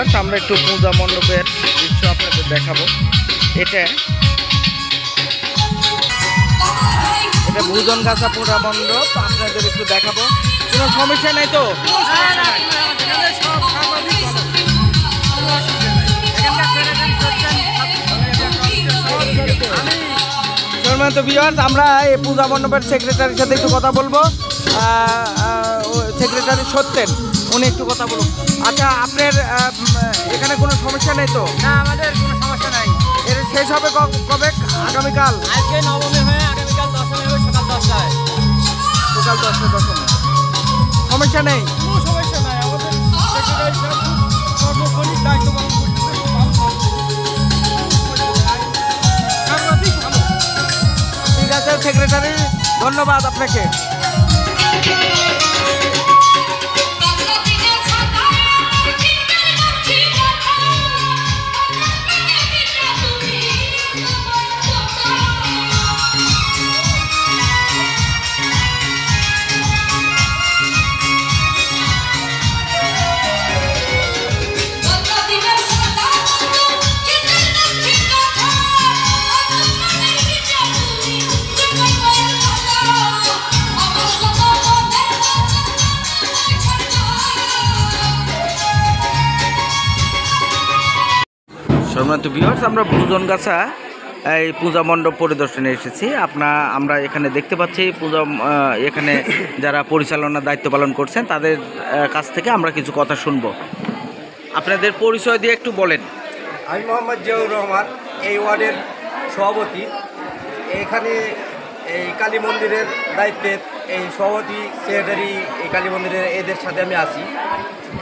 Viewers, আমরা একটু পূজা মণ্ডপের দৃশ্য আপনাদের দেখাবো। এটা ভুজনগাছা পূজা মণ্ডপ আপনাদের একটু দেখাবো। কোনো সমস্যা নেই তো? সম্মানিত ভিউয়ার্স, আমরা এই পূজা মণ্ডপের সেক্রেটারির সাথে একটু কথা বলবো। সেক্রেটারি সত্যেন, উনি একটু কথা বলুন। আচ্ছা, আপনার এখানে কোনো সমস্যা নেই তো? না, আমাদের কোনো সমস্যা নাই। এর শেষ হবে কবে? আগামীকাল? আজকে নবমী হয়ে আগামীকাল দশমী হবে সকাল 10টায়। সকাল 10টায় দশমী। সমস্যা নেই? কোনো সমস্যা নাই। আমাদের সেক্রেটারি সাহেব সর্বক্ষণিক দায়িত্ব পালন করতেছে। ঠিক আছে সেক্রেটারি, ধন্যবাদ আপনাকে। সম্মানিত ভিউয়ার্স, আমরা ভুজনগাছা এই পূজা মণ্ডপ পরিদর্শনে এসেছি। আমরা এখানে দেখতে পাচ্ছি এখানে যারা পরিচালনার দায়িত্ব পালন করছেন তাদের কাছ থেকে আমরা কিছু কথা শুনবো। আপনাদের পরিচয় দিয়ে একটু বলেন। আমি মোহাম্মদ জিয়াউর রহমান, এই ওয়ার্ডের সভাপতি। এখানে এই কালী মন্দিরের দায়িত্বে এই সভাপতি, সেক্রেটারি, এই কালী মন্দিরের এদের সাথে আমি আছি।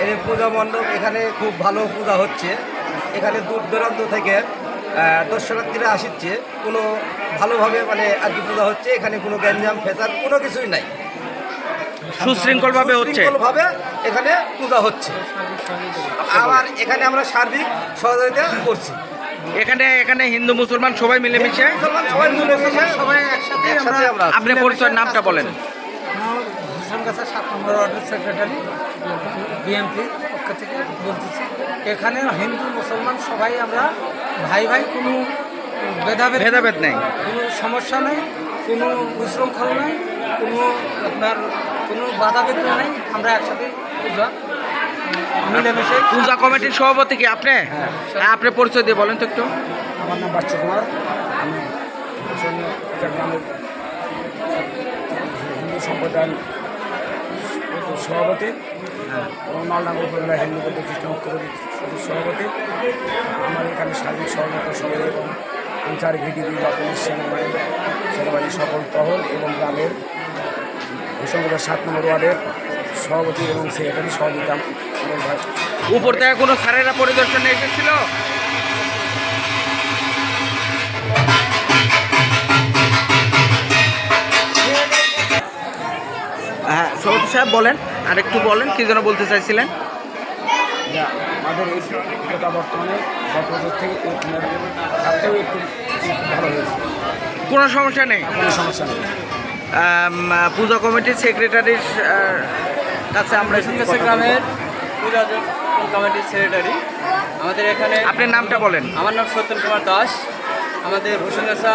এদের পূজা মণ্ডপ এখানে খুব ভালো পূজা হচ্ছে। এখানে দূর দূরান্ত থেকে দর্শনার্থীরা আসছে। কোনো ভালোভাবে আর কি পূজা হচ্ছে। এখানে কোনো গ্যাঞ্জাম ফেসাদ কোনো কিছুই নাই, সুশৃঙ্খলভাবে হচ্ছে। সুশৃঙ্খলভাবে এখানে পূজা হচ্ছে। আবার এখানে আমরা সার্বিক সহযোগিতা করছি। এখানে হিন্দু মুসলমান সবাই মিলেমিশে, সবাই একসাথে আমরা। আপনি পরিচয়ের নামটা বলেন। ভূষণগাছা 7 নম্বর ওয়ার্ডের সেক্রেটারি, বিএমপি পক্ষ থেকে বলতেছি। এখানে হিন্দু মুসলমান সবাই আমরা ভাই, কোনো ভেদাভেদ নেই, কোনো সমস্যা নেই, কোনো উশৃঙ্খল নেই, কোনো বাধাবিঘ্ন নেই। আমরা একসাথে পূজা মিলেমিশে। পূজা কমিটির সভাপতি কি আপনি? হ্যাঁ, আপনি পরিচয় দিয়ে বলেন তো একটু। আমার নাম বাচ্চু কুমার, আমি গ্রামের হিন্দু সম্প্রদায়ের সভাপতি এবং মালডাঙ্গা উপজেলা হিন্দু বৌদ্ধ খ্রিস্টান ঐক্যপরিষদের সভাপতি। আমার এখানে সার্বিক সহযোগিতা সঙ্গে এবং আনসার, ভিডিপি বা পুলিশ, সেনাবাহিনী সকল টহল এবং গ্রামের ভূষণগাছা 7 নম্বর ওয়ার্ডের সভাপতি এবং সেক্রেটারি সহযোগিতা। উপর থেকে কোনো স্যারেরা পরিদর্শনে এসেছিল? হ্যাঁ, সভাপতি সাহেব বলেন, আর একটু বলেন কি যেন বলতে চাইছিলেন। আমাদের এই পূজাটা বর্তমানে গত বছর থেকে তাতেও একটু ভালো হয়েছে। কোনো সমস্যা নেই? কোনো সমস্যা নেই। পূজা কমিটির সেক্রেটারির কাছে আমরা গ্রামের পূজা কমিটির সেক্রেটারি। আমাদের এখানে, আপনার নামটা বলেন। আমার নাম সত্যেন কুমার দাস। আমাদের ভূষণগাছা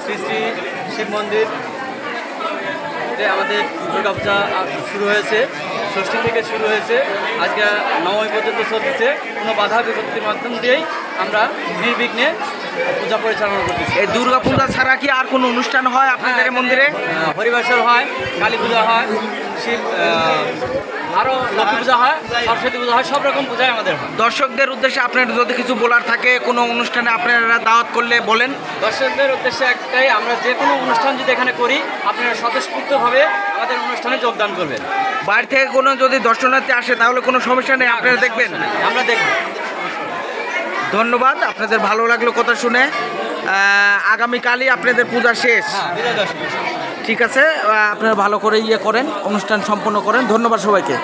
শ্রী শ্রী শিব মন্দির আমাদের দুর্গাপূজা শুরু হয়েছে, ষষ্ঠী থেকে শুরু হয়েছে, আজকে নবমী পর্যন্ত চলতেছে। কোনো বাধা বিপত্তির মাধ্যম দিয়েই আমরা নির্বিঘ্নে পূজা পরিচালনা করতেছি। এই দুর্গা পূজা ছাড়া কি আর কোনো অনুষ্ঠান হয় আপনাদের মন্দিরে? হরিবাসর হয়, কালী পূজা হয়, শিব আরও লক্ষ্মী পূজা হয়, সরস্বতী পূজা হয়, সব রকম পূজায় আমাদের হয়। দর্শকদের উদ্দেশ্যে আপনার যদি কিছু বলার থাকে, কোনো অনুষ্ঠানে আপনারা দাওয়াত করলে বলেন। দর্শকদের উদ্দেশ্যে একটাই, আমরা যে কোনো অনুষ্ঠান যদি এখানে করি আপনারা স্বতঃস্ফূর্তভাবে আমাদের অনুষ্ঠানে যোগদান করবেন। বাইরে থেকে কোনো যদি দর্শনার্থী আসে তাহলে কোনো সমস্যা নেই, আপনারা দেখবেন? আমরা দেখব। ধন্যবাদ, আপনাদের ভালো লাগলো কথা শুনে। আগামীকালই আপনাদের পূজা শেষ। ঠিক আছে, আপনারা ভালো করে করেন, অনুষ্ঠান সম্পন্ন করেন। ধন্যবাদ সবাইকে।